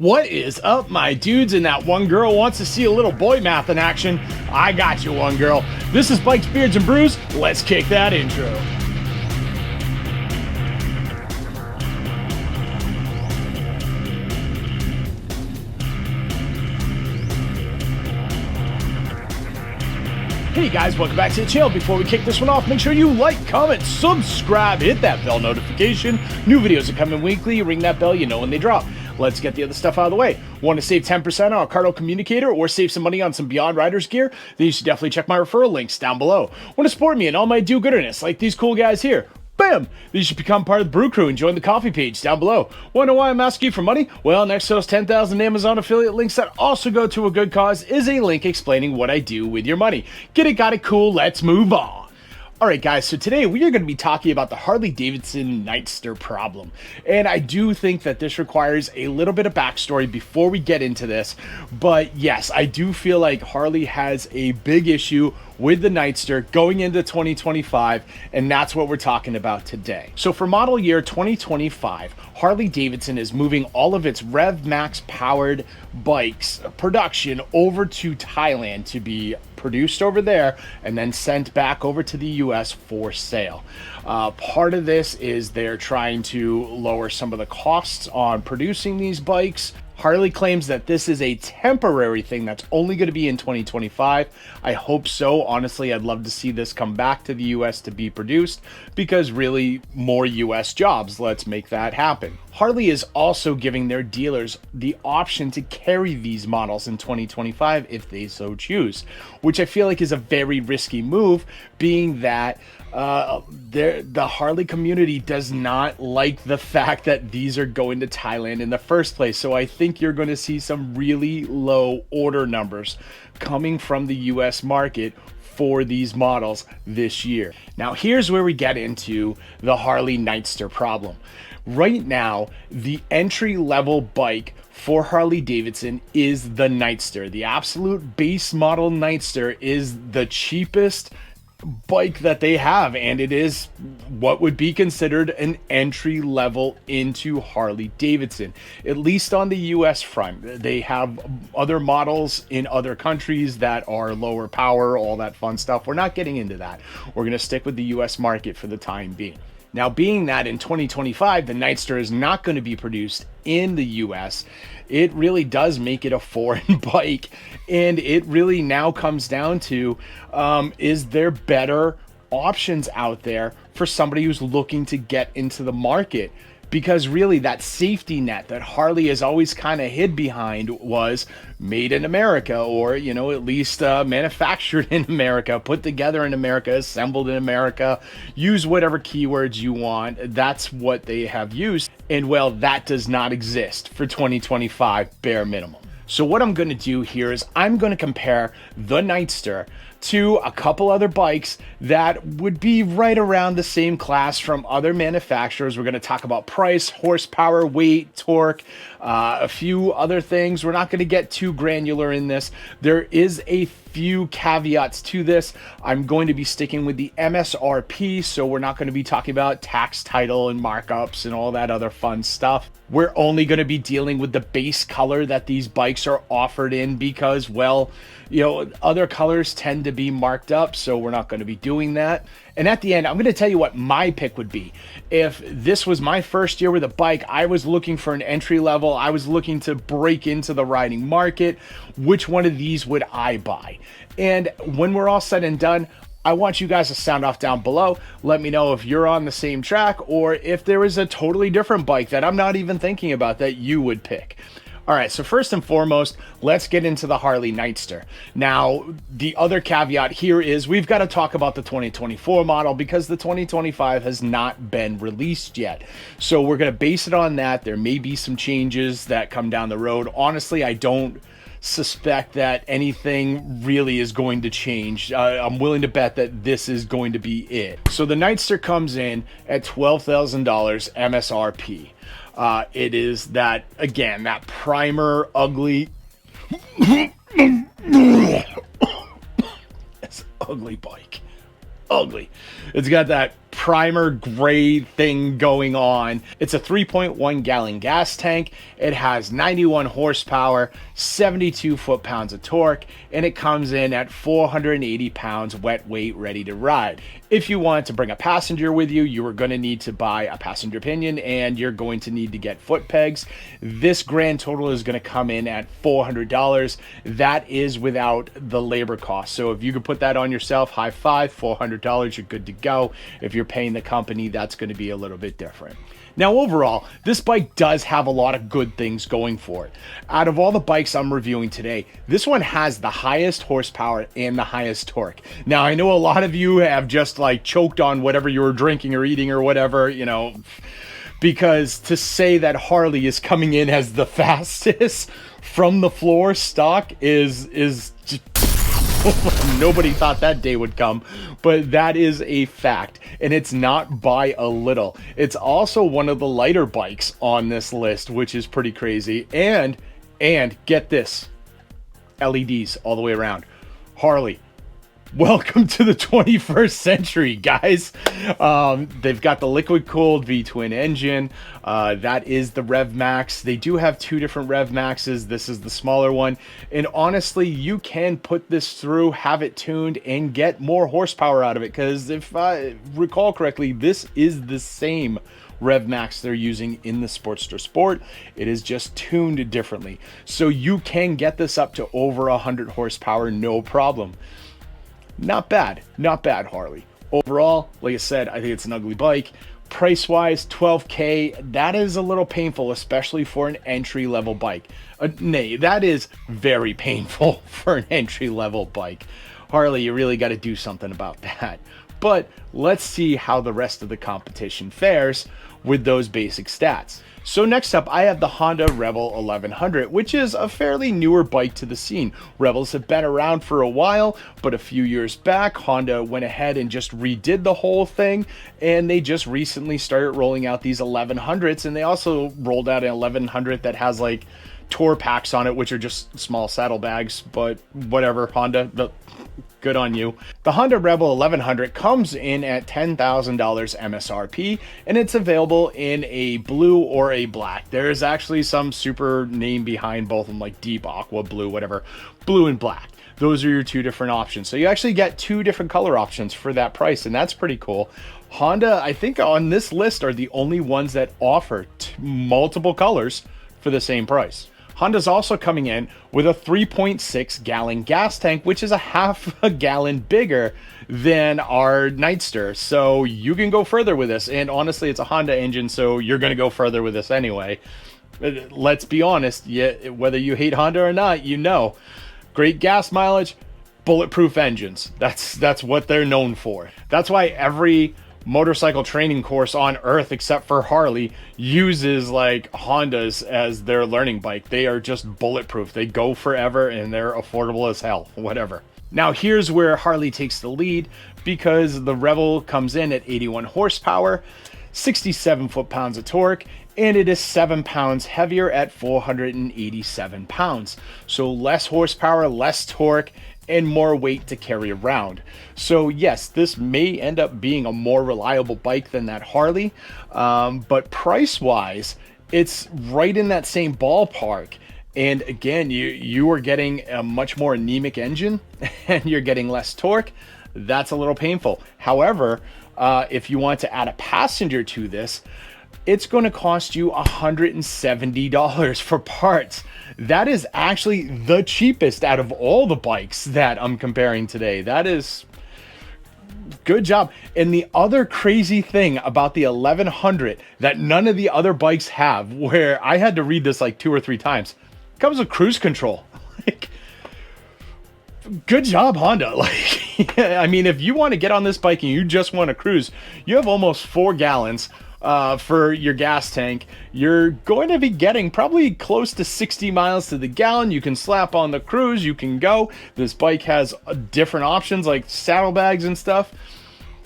What is up, my dudes? And that one girl wants to see a little boy math in action. I got you, one girl. This is Bikes, Beards, and Brews. Let's kick that intro. Hey guys, welcome back to the channel. Before we kick this one off, make sure you like, comment, subscribe, hit that bell notification. New videos are coming weekly. Ring that bell, you know when they drop. Let's get the other stuff out of the way. Want to save 10% on a Cardo communicator or save some money on some Beyond Riders gear? Then you should definitely check my referral links down below. Want to support me and all my do-gooderness like these cool guys here? Bam! You should become part of the Brew Crew and join the coffee page down below. Wonder why I'm asking you for money? Well, next to those 10,000 Amazon affiliate links that also go to a good cause is a link explaining what I do with your money. Get it, got it, cool, let's move on. Alright guys, so today we are going to be talking about the Harley Davidson Nightster problem. And I do think that this requires a little bit of backstory before we get into this. But yes, I do feel like Harley has a big issue with the Nightster going into 2025, and that's what we're talking about today. So for model year 2025, Harley Davidson is moving all of its Rev Max powered bikes production over to Thailand to be produced over there and then sent back over to the US for sale. Part of this is they're trying to lower some of the costs on producing these bikes. Harley claims that this is a temporary thing that's only going to be in 2025. I hope so. Honestly, I'd love to see this come back to the US to be produced because really more US jobs. Let's make that happen. Harley is also giving their dealers the option to carry these models in 2025 if they so choose, which I feel like is a very risky move, being that the Harley community does not like the fact that these are going to Thailand in the first place. So I think you're going to see some really low order numbers coming from the US market for these models this year. Now here's where we get into the Harley Nightster problem. Right now, the entry-level bike for Harley Davidson is the Nightster. The absolute base model Nightster is the cheapest bike that they have, and it is what would be considered an entry level into Harley Davidson, at least on the US front. They have other models in other countries that are lower power, all that fun stuff. We're not getting into that. We're going to stick with the US market for the time being. Now, being that in 2025, the Nightster is not going to be produced in the US, it really does make it a foreign bike. And it really now comes down to, is there better options out there for somebody who's looking to get into the market? Because really that safety net that Harley has always kind of hid behind was made in America, or, you know, at least manufactured in America, put together in America, assembled in America, use whatever keywords you want. That's what they have used. And well, that does not exist for 2025 bare minimum. So what I'm going to do here is I'm going to compare the Nightster to a couple other bikes that would be right around the same class from other manufacturers. We're going to talk about price, horsepower, weight, torque, a few other things. We're not going to get too granular in this. There is a few caveats to this. I'm going to be sticking with the MSRP, so we're not going to be talking about tax, title, and markups and all that other fun stuff. We're only going to be dealing with the base color that these bikes are offered in because, well, you know, other colors tend to be marked up, so we're not going to be doing that. And at the end, I'm going to tell you what my pick would be. If this was my first year with a bike, I was looking for an entry level, I was looking to break into the riding market, which one of these would I buy? And when we're all said and done, I want you guys to sound off down below. Let me know if you're on the same track or if there is a totally different bike that I'm not even thinking about that you would pick. All right, so first and foremost, let's get into the Harley Nightster. Now, the other caveat here is we've got to talk about the 2024 model because the 2025 has not been released yet. So we're going to base it on that. There may be some changes that come down the road. Honestly, I don't suspect that anything really is going to change. I'm willing to bet that this is going to be it. So the Nightster comes in at $12,000 MSRP. It is that, again, that primer ugly it's ugly bike. Ugly. It's got that primer gray thing going on. It's a 3.1 gallon gas tank. It has 91 horsepower, 72 foot-pounds of torque, and it comes in at 480 pounds wet weight ready to ride. If you want to bring a passenger with you, you are going to need to buy a passenger pinion, and you're going to need to get foot pegs. This grand total is going to come in at $400. That is without the labor cost. So if you could put that on yourself, high five, $400, you're good to go. If you're paying the company, that's going to be a little bit different. Now, overall, this bike does have a lot of good things going for it. Out of all the bikes I'm reviewing today, this one has the highest horsepower and the highest torque. Now, I know a lot of you have just like choked on whatever you were drinking or eating or whatever, you know, because to say that Harley is coming in as the fastest from the floor stock is just nobody thought that day would come, but that is a fact, and it's not by a little. It's also one of the lighter bikes on this list, which is pretty crazy. And get this, LEDs all the way around. Harley, welcome to the 21st century, guys. They've got the liquid cooled V-twin engine. That is the Rev Max. They do have two different Rev Maxes. This is the smaller one. And honestly, you can put this through, have it tuned, and get more horsepower out of it. Because if I recall correctly, this is the same Rev Max they're using in the Sportster Sport. It is just tuned differently. So you can get this up to over 100 horsepower, no problem. Not bad, Harley. Overall, like I said, I think it's an ugly bike. Price-wise, $12K, that is a little painful, especially for an entry-level bike. Nay, that is very painful for an entry-level bike. Harley, you really got to do something about that. But let's see how the rest of the competition fares with those basic stats. So next up, I have the Honda Rebel 1100, which is a fairly newer bike to the scene. Rebels have been around for a while, but a few years back, Honda went ahead and just redid the whole thing, and they just recently started rolling out these 1100s, and they also rolled out an 1100 that has like tour packs on it, which are just small saddlebags, but whatever, Honda, good on you. The Honda Rebel 1100 comes in at $10,000 MSRP, and it's available in a blue or a black. There is actually some super name behind both of them, like deep aqua, blue, whatever, blue and black. Those are your two different options. So you actually get two different color options for that price, and that's pretty cool. Honda, I think on this list, are the only ones that offer multiple colors for the same price. Honda's also coming in with a 3.6 gallon gas tank, which is a half a gallon bigger than our Nightster. So you can go further with this. And honestly, it's a Honda engine, so you're going to go further with this anyway. Let's be honest, whether you hate Honda or not, you know, great gas mileage, bulletproof engines. That's what they're known for. That's why every motorcycle training course on earth except for Harley uses like Hondas as their learning bike. They are just bulletproof. They go forever and they're affordable as hell, whatever. Now here's where Harley takes the lead, because the Rebel comes in at 81 horsepower, 67 foot-pounds of torque, and it is 7 pounds heavier at 487 pounds. So less horsepower, less torque, and more weight to carry around. So yes, this may end up being a more reliable bike than that Harley, but price-wise, it's right in that same ballpark. And again, you are getting a much more anemic engine, and you're getting less torque. That's a little painful. However, if you want to add a passenger to this, it's going to cost you $170 for parts. That is actually the cheapest out of all the bikes that I'm comparing today. That is good job. And the other crazy thing about the 1100 that none of the other bikes have, where I had to read this like 2 or 3 times, comes with cruise control. Like, good job, Honda. Like, I mean, if you want to get on this bike and you just want to cruise, you have almost 4 gallons for your gas tank. You're going to be getting probably close to 60 miles to the gallon. You can slap on the cruise, you can go. This bike has different options like saddlebags and stuff.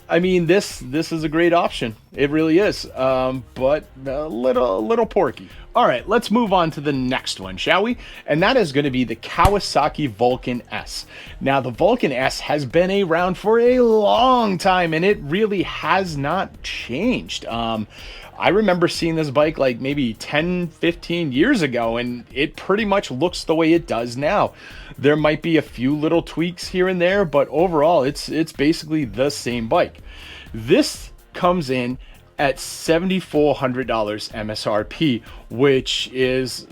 I mean, this is a great option. It really is, but a little porky. All right, let's move on to the next one, shall we? And that is going to be the Kawasaki Vulcan S. Now, the Vulcan S has been around for a long time, and it really has not changed. I remember seeing this bike like maybe 10, 15 years ago, and it pretty much looks the way it does now. There might be a few little tweaks here and there, but overall, it's basically the same bike. This comes in at $7,400 MSRP, which is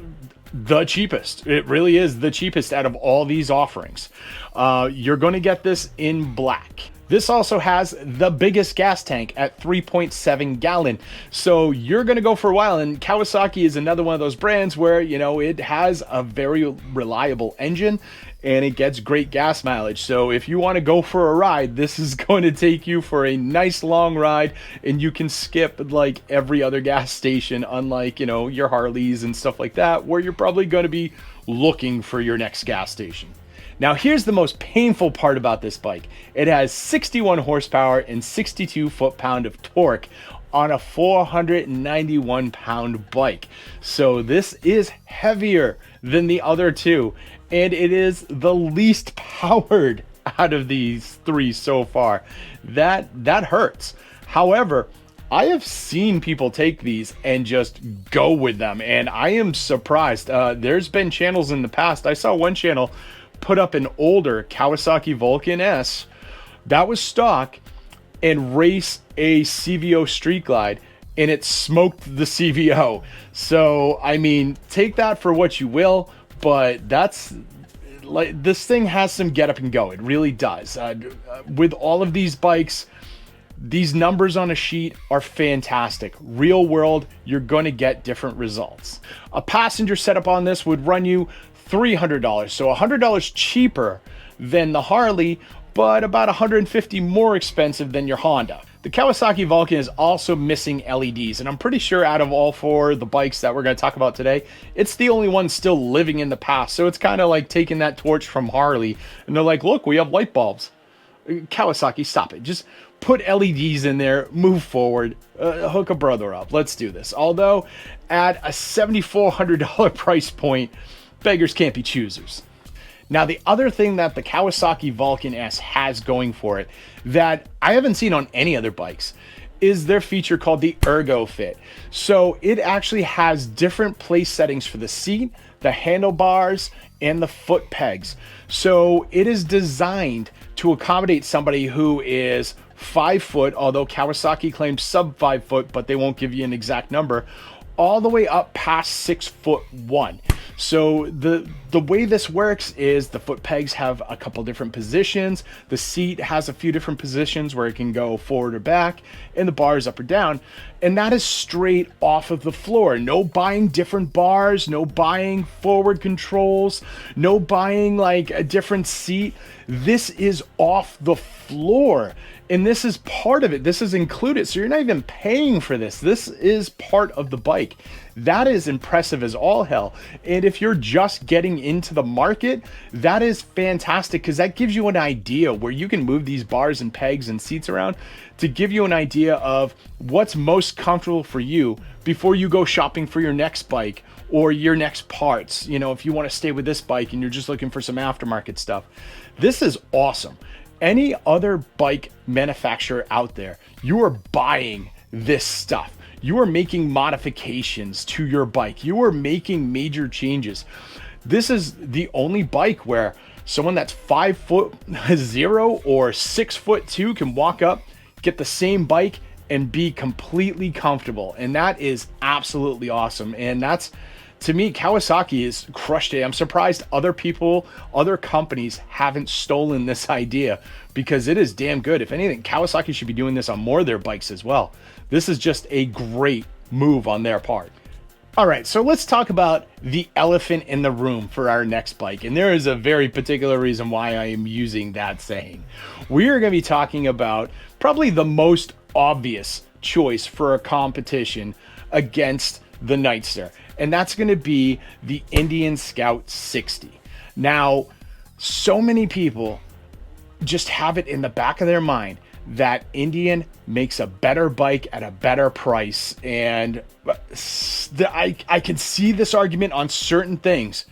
the cheapest. It really is the cheapest out of all these offerings. You're going to get this in black. This also has the biggest gas tank at 3.7 gallon. So you're going to go for a while. And Kawasaki is another one of those brands where, you know, it has a very reliable engine and it gets great gas mileage. So if you want to go for a ride, this is going to take you for a nice long ride, and you can skip like every other gas station, unlike, you know, your Harleys and stuff like that, where you're probably going to be looking for your next gas station. Now, here's the most painful part about this bike. It has 61 horsepower and 62 foot-pound of torque on a 491-pound bike. So this is heavier than the other two, and it is the least powered out of these three so far. That hurts. However, I have seen people take these and just go with them, and I am surprised. There's been channels in the past. I saw one channel put up an older Kawasaki Vulcan S that was stock and race a CVO Street Glide, and it smoked the CVO. So, I mean, take that for what you will, but that's like, this thing has some get up and go. It really does. With all of these bikes, these numbers on a sheet are fantastic. Real world, you're going to get different results. A passenger setup on this would run you $300, so $100 cheaper than the Harley, but about $150 more expensive than your Honda. The Kawasaki Vulcan is also missing LEDs, and I'm pretty sure out of all four the bikes that we're going to talk about today, it's the only one still living in the past. So it's kind of like taking that torch from Harley, and they're like, look, we have light bulbs. Kawasaki, stop it. Just put LEDs in there, move forward, hook a brother up. Let's do this. Although at a $7,400 price point, beggars can't be choosers. Now, the other thing that the Kawasaki Vulcan S has going for it that I haven't seen on any other bikes is their feature called the Ergo Fit. So it actually has different place settings for the seat, the handlebars, and the foot pegs. So it is designed to accommodate somebody who is 5 foot, although Kawasaki claims sub 5 foot, but they won't give you an exact number, all the way up past 6'1". So the way this works is the foot pegs have a couple different positions. The seat has a few different positions where it can go forward or back, and the bars up or down. And that is straight off of the floor. No buying different bars, no buying forward controls, no buying like a different seat. This is off the floor. And this is part of it. This is included. So you're not even paying for this. This is part of the bike. That is impressive as all hell. And if you're just getting into the market, that is fantastic, because that gives you an idea where you can move these bars and pegs and seats around to give you an idea of what's most comfortable for you before you go shopping for your next bike or your next parts. You know, if you want to stay with this bike and you're just looking for some aftermarket stuff. This is awesome. Any other bike manufacturer out there, you are buying this stuff. You are making modifications to your bike. You are making major changes. This is the only bike where someone that's 5'0" or 6'2" can walk up, get the same bike, and be completely comfortable. And that is absolutely awesome. And that's, to me, Kawasaki has crushed it. I'm surprised other people, other companies haven't stolen this idea, because it is damn good. If anything, Kawasaki should be doing this on more of their bikes as well. This is just a great move on their part. All right, so let's talk about the elephant in the room for our next bike. And there is a very particular reason why I am using that saying. We are going to be talking about probably the most obvious choice for a competition against the Nightster, and that's going to be the Indian Scout 60. Now, so many people just have it in the back of their mind that Indian makes a better bike at a better price. And I can see this argument on certain things.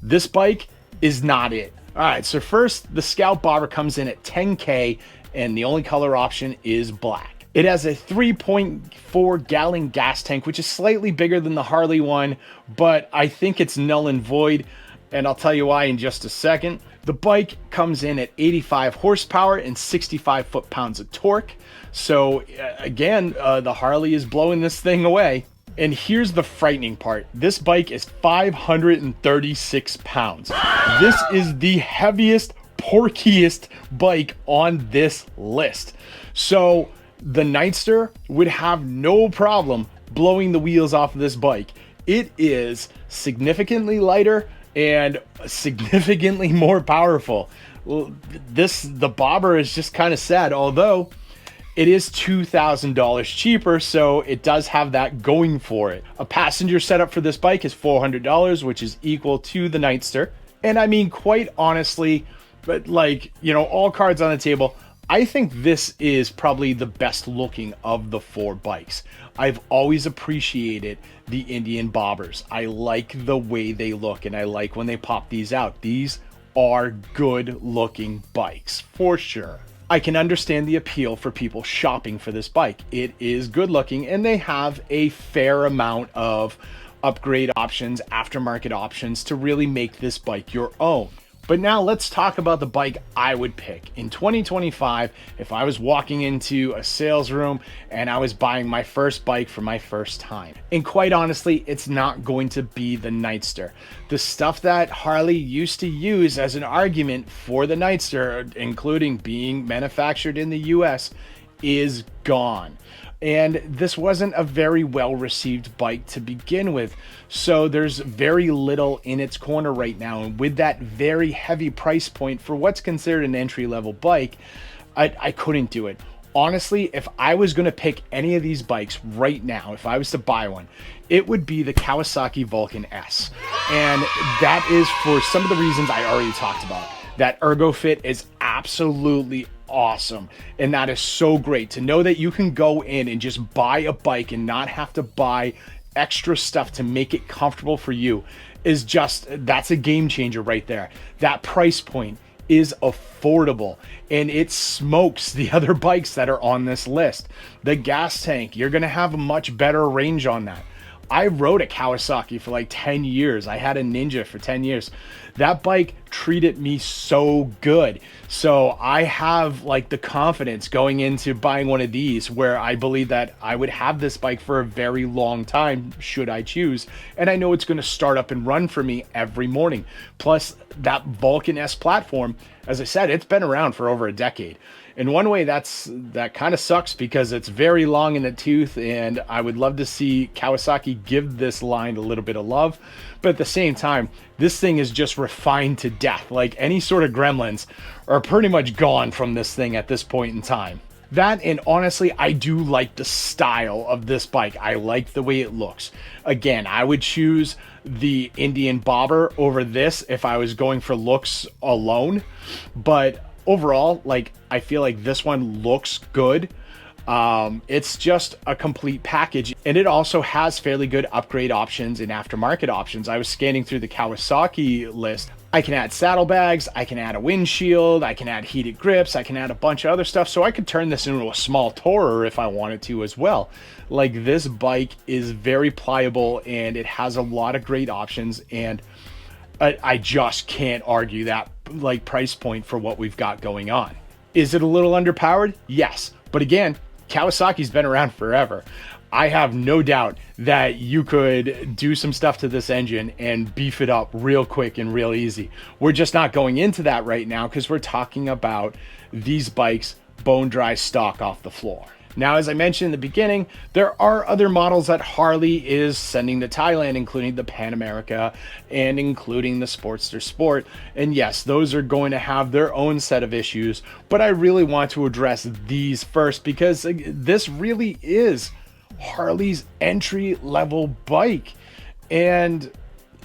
This bike is not it. All right, so first, the Scout Bobber comes in at $10K, and the only color option is black. It has a 3.4 gallon gas tank, which is slightly bigger than the Harley one, but I think it's null and void, and I'll tell you why in just a second. The bike comes in at 85 horsepower and 65 foot-pounds of torque. So again, the Harley is blowing this thing away. And here's the frightening part. This bike is 536 pounds. This is the heaviest, porkiest bike on this list. So the Nightster would have no problem blowing the wheels off of this bike. It is significantly lighter and significantly more powerful. Well, the Bobber is just kind of sad, although it is $2,000 cheaper, so it does have that going for it. A passenger setup for this bike is $400, which is equal to the Nightster. And I mean, quite honestly, but like, you know, all cards on the table, I think this is probably the best looking of the four bikes. I've always appreciated the Indian Bobbers. I like the way they look, and I like when they pop these out. These are good looking bikes, for sure. I can understand the appeal for people shopping for this bike. It is good looking, and they have a fair amount of upgrade options, aftermarket options to really make this bike your own. But now let's talk about the bike I would pick. In 2025, if I was walking into a sales room and I was buying my first bike for my first time. And quite honestly, it's not going to be the Nightster. The stuff that Harley used to use as an argument for the Nightster, including being manufactured in the US, is gone. And this wasn't a very well-received bike to begin with, so there's very little in its corner right now. And with that very heavy price point for what's considered an entry-level bike, I couldn't do it. Honestly, if I was going to pick any of these bikes right now, if I was to buy one, it would be the Kawasaki Vulcan S. And that is for some of the reasons I already talked about. That ergo fit is absolutely awesome, and that is so great to know that you can go in and just buy a bike and not have to buy extra stuff to make it comfortable for you. That's a game changer right there. That price point is affordable, and it smokes the other bikes that are on this list. The gas tank, you're gonna have a much better range on that. I rode a Kawasaki for like 10 years. I had a Ninja for 10 years. That bike treated me so good. So I have like the confidence going into buying one of these where I believe that I would have this bike for a very long time should I choose. And I know it's going to start up and run for me every morning. Plus that Vulcan S platform, as I said, it's been around for over a decade. In one way, that kind of sucks because it's very long in the tooth, and I would love to see Kawasaki give this line a little bit of love. But at the same time, this thing is just refined to death. Like any sort of gremlins are pretty much gone from this thing at this point in time. That, and honestly, I do like the style of this bike. I like the way it looks. Again, I would choose the Indian Bobber over this if I was going for looks alone. But overall, like, I feel like this one looks good. It's just a complete package, and it also has fairly good upgrade options and aftermarket options. I was scanning through the Kawasaki list. I can add saddlebags, I can add a windshield, I can add heated grips, I can add a bunch of other stuff, so I could turn this into a small tourer if I wanted to as well. Like, this bike is very pliable, and it has a lot of great options, and I just can't argue that like price point for what we've got going on. Is it a little underpowered? Yes. But again, Kawasaki's been around forever. I have no doubt that you could do some stuff to this engine and beef it up real quick and real easy. We're just not going into that right now because we're talking about these bikes bone dry stock off the floor. Now, as I mentioned in the beginning, there are other models that Harley is sending to Thailand, including the Pan America and including the Sportster Sport. And yes, those are going to have their own set of issues, but I really want to address these first because this really is Harley's entry-level bike. And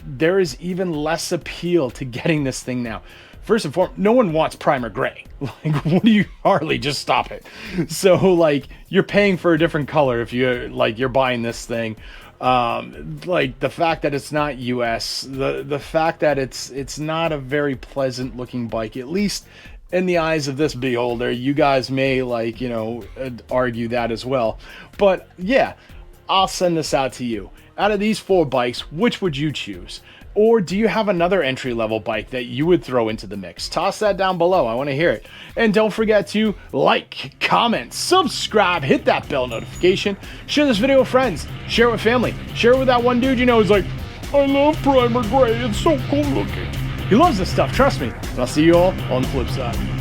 there is even less appeal to getting this thing now. first and foremost, no one wants primer gray. Like, what do you, Harley, just stop it. So, like, you're paying for a different color if you're, like, you're buying this thing. Like, the fact that it's not US, the fact that it's not a very pleasant looking bike, at least in the eyes of this beholder. You guys may, like, you know, argue that as well. But, yeah, I'll send this out to you. Out of these 4 bikes, which would you choose? Or do you have another entry-level bike that you would throw into the mix? Toss that down below. I want to hear it. And don't forget to like, comment, subscribe, hit that bell notification, share this video with friends, share it with family, share it with that one dude you know who's like, I love primer gray, it's so cool looking. He loves this stuff, trust me. And I'll see you all on the flip side.